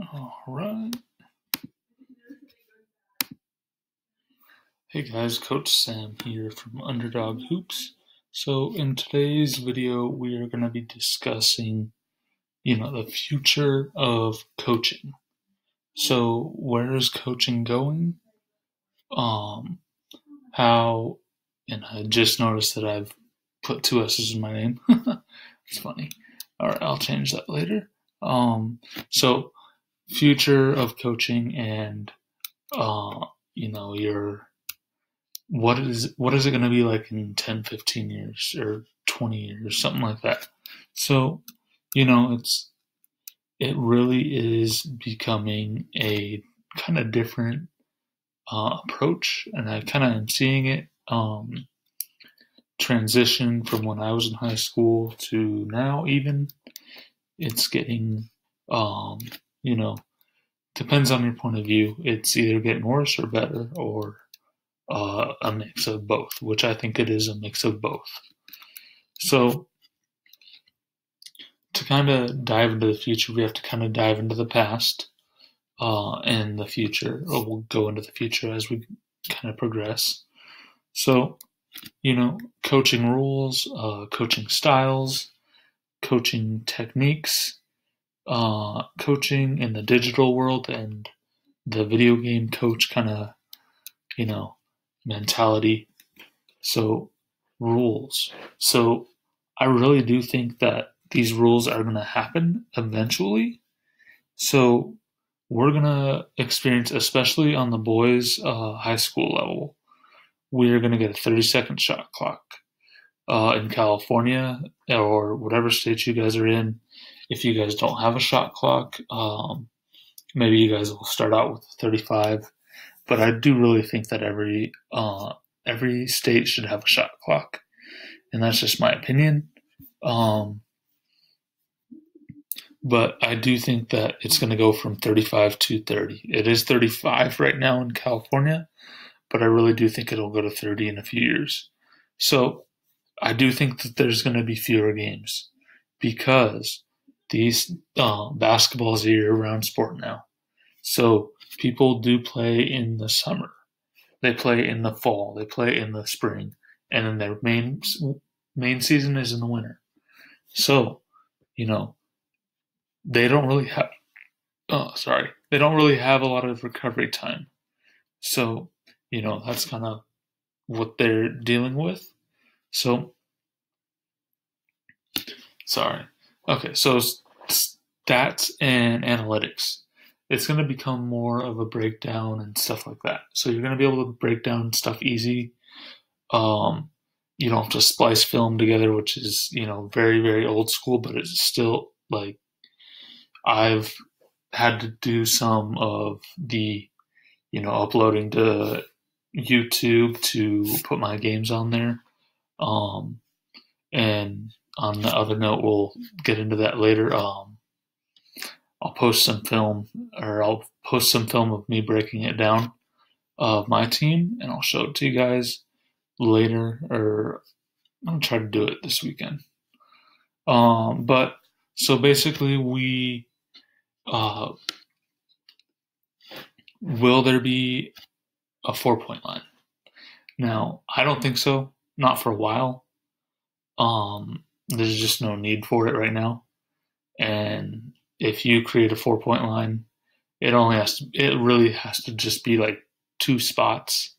All right. Hey guys, Coach Sam here from Underdog Hoops. So in today's video, we are going to be discussing, the future of coaching. So where is coaching going? How, and I just noticed that I've put two S's in my name. It's funny. All right, I'll change that later. So future of coaching and, what is it going to be like in 10, 15 years or 20 years, something like that. So, it really is becoming a kind of different approach, and I kind of am seeing it transition from when I was in high school to now. Even it's getting, depends on your point of view. It's either getting worse or better, or a mix of both, which I think it is a mix of both. So to kind of dive into the future, we have to kind of dive into the past and the future, or we'll go into the future as we kind of progress. So, coaching rules, coaching styles, coaching techniques, coaching in the digital world, and the video game coach kind of, mentality. So rules. So I really do think that these rules are going to happen eventually. So we're going to experience, especially on the boys' high school level, we're going to get a 30-second shot clock. In California or whatever state you guys are in, if you guys don't have a shot clock, maybe you guys will start out with 35. But I do really think that every state should have a shot clock, and that's just my opinion. But I do think that it's going to go from 35 to 30. It is 35 right now in California, but I really do think it'll go to 30 in a few years. So I do think that there's going to be fewer games because these basketball is a year-round sport now. So people do play in the summer, they play in the fall, they play in the spring, and then their main season is in the winter. So, they don't really have they don't really have a lot of recovery time. So, that's kind of what they're dealing with. So, okay, so stats and analytics. It's going to become more of a breakdown and stuff like that. So you're going to be able to break down stuff easy. You don't have to splice film together, which is, very, very old school, but it's still like I've had to do some of the, uploading to YouTube to put my games on there. And on the other note, we'll get into that later. I'll post some film of me breaking it down of my team, and I'll show it to you guys later, or I'm going to try to do it this weekend. But so basically will there be a 4-point line? Now, I don't think so. Not for a while. There's just no need for it right now. And if you create a 4-point line, it really has to just be like 2 spots,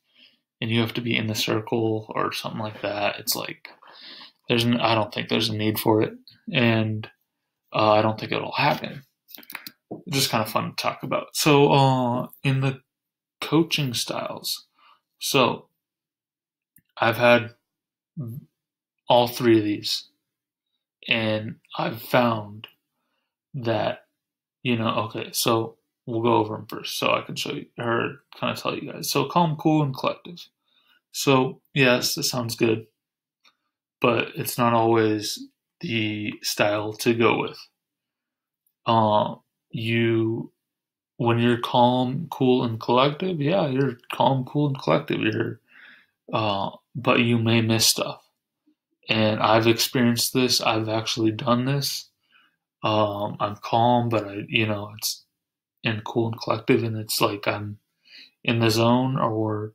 and you have to be in the circle or something like that. It's like I don't think there's a need for it, and I don't think it'll happen. It's just kind of fun to talk about. So in the coaching styles, so I've had all 3 of these, and I've found that, okay, so we'll go over them first so I can show you, or kind of tell you guys. So calm, cool, and collective. So yes, this sounds good, but it's not always the style to go with. When you're calm, cool, and collective, yeah, you're calm, cool, and collective. But you may miss stuff. And I've experienced this. I've actually done this. I'm calm, but and cool and collective, and it's like I'm in the zone, or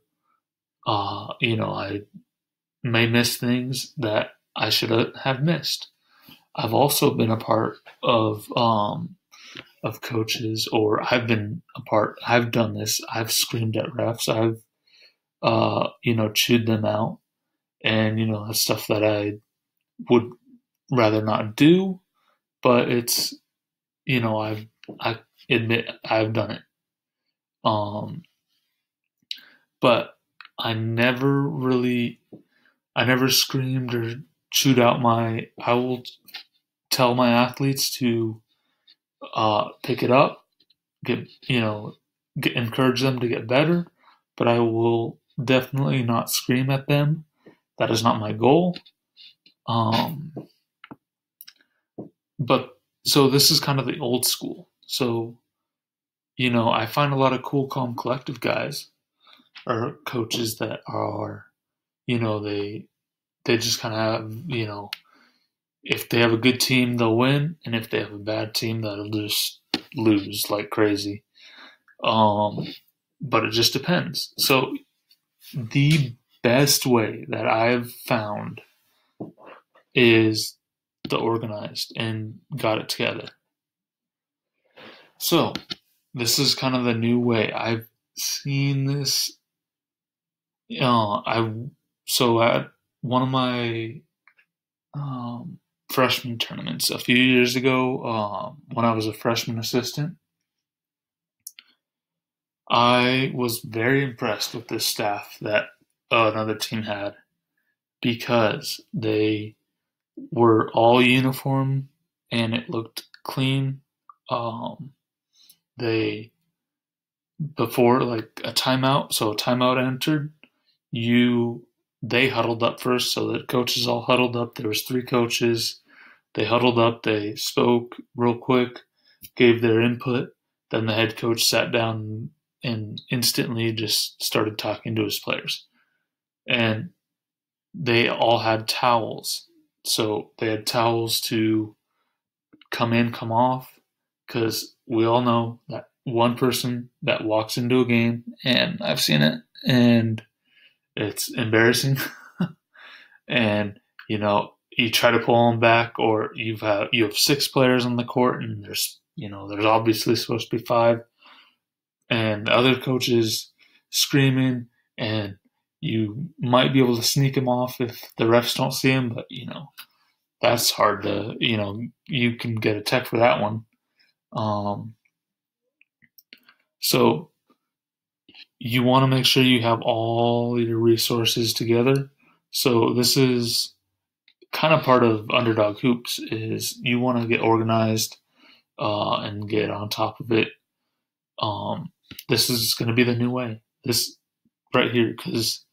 I may miss things that I should have missed. I've also been a part of coaches, or I've been a part. I've done this. I've screamed at refs. I've chewed them out, and that's stuff that I would rather not do. But it's I admit I've done it. But I never screamed or chewed out I will tell my athletes to pick it up, encourage them to get better, but I will definitely not scream at them. That is not my goal. But so this is kind of the old school. So, I find a lot of cool, calm, collective guys or coaches that are, they just kind of have, if they have a good team, they'll win, and if they have a bad team, they'll just lose like crazy. But it just depends. So the best way that I've found is the organized and got it together. So this is kind of the new way. I've seen this. So at one of my freshman tournaments a few years ago, when I was a freshman assistant, I was very impressed with this staff that another team had, because they were all uniform and it looked clean. Before like a timeout, so a timeout entered, they huddled up first, so the coaches all huddled up. There was 3 coaches. They huddled up, they spoke real quick, gave their input. Then the head coach sat down and instantly just started talking to his players. And they all had towels. So they had towels to come in, come off, because we all know that one person that walks into a game, and I've seen it, and it's embarrassing. And, you try to pull them back, or you have 6 players on the court, and there's obviously supposed to be 5, and the other coach is screaming, and you might be able to sneak him off if the refs don't see him, but that's hard to, you can get a tech for that one. So you want to make sure you have all your resources together. So this is kind of part of Underdog Hoops, is you want to get organized and get on top of it. This is going to be the new way. This right here, because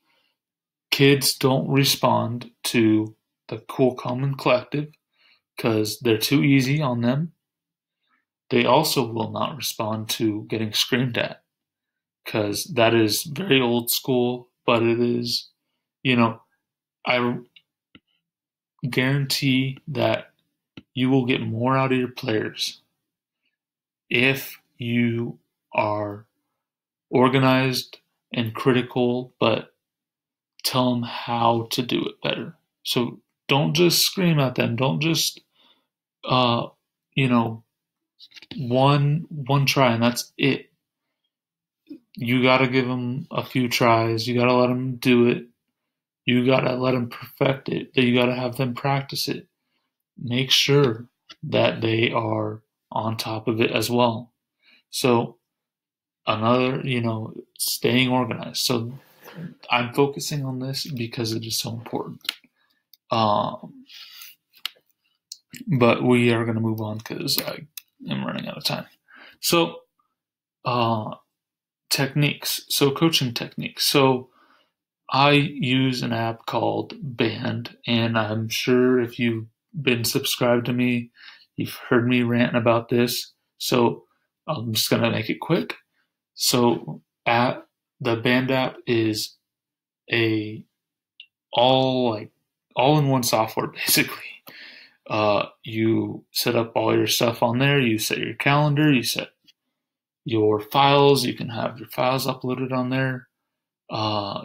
kids don't respond to the cool, calm, and collective because they're too easy on them. They also will not respond to getting screamed at, because that is very old school, but it is, I guarantee that you will get more out of your players if you are organized and critical, but tell them how to do it better. So don't just scream at them. Don't just, one try and that's it. You got to give them a few tries. You got to let them do it. You got to let them perfect it. You got to have them practice it. Make sure that they are on top of it as well. So another, staying organized. So I'm focusing on this because it is so important. But we are going to move on because I am running out of time. So, techniques. So coaching techniques. So I use an app called Band, and I'm sure if you've been subscribed to me, you've heard me rant about this. So I'm just going to make it quick. So the Band app is a all-in-one software, basically. You set up all your stuff on there. You set your calendar. You set your files. You can have your files uploaded on there.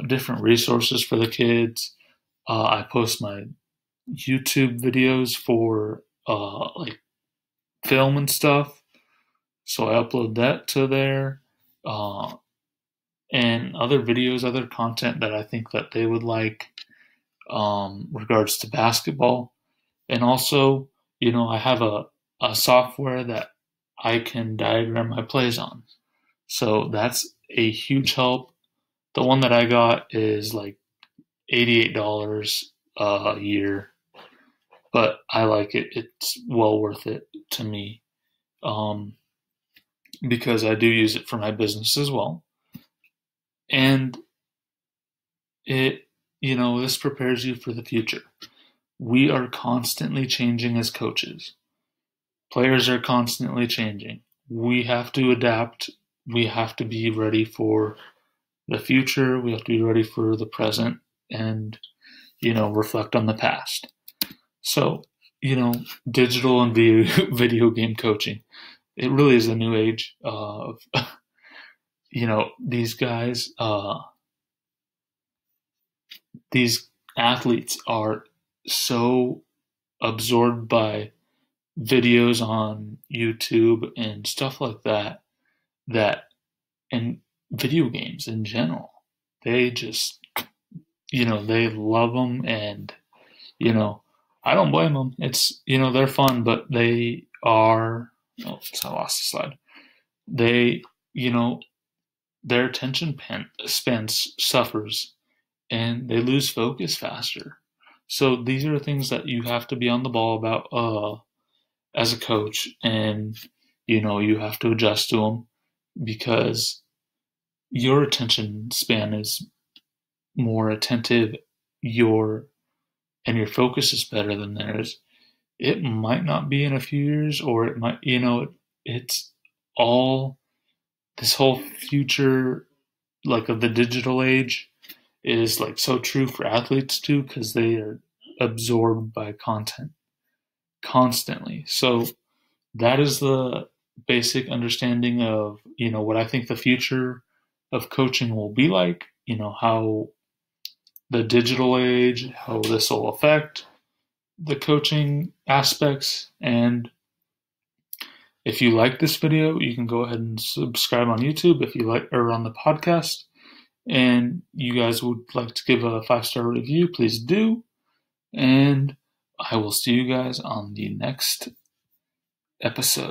Different resources for the kids. I post my YouTube videos for like film and stuff, so I upload that to there, and other videos, other content that I think that they would like, regards to basketball. And also, I have a software that I can diagram my plays on, so that's a huge help. The one that I got is like $88 a year, but I like it. It's well worth it to me, because I do use it for my business as well. And this prepares you for the future. We are constantly changing as coaches. Players are constantly changing. We have to adapt. We have to be ready for the future. We have to be ready for the present, and, reflect on the past. So, digital and video game coaching, it really is a new age of, these guys, these athletes are so absorbed by videos on YouTube and stuff like that, and video games in general, they just, they love them. And, I don't blame them. It's, they're fun, but they are, I lost the slide. They, their attention span suffers, and they lose focus faster. So these are things that you have to be on the ball about, as a coach, and, you have to adjust to them, because your attention span is more attentive, and your focus is better than theirs. It might not be in a few years, or it might, it's all, this whole future, like, of the digital age is like so true for athletes too, because they are absorbed by content constantly. So that is the basic understanding of, what I think the future of coaching will be like, how the digital age, how this will affect the coaching aspects. And if you like this video, you can go ahead and subscribe on YouTube if you like, or on the podcast. And you guys would like to give a 5-star review, please do. And I will see you guys on the next episode.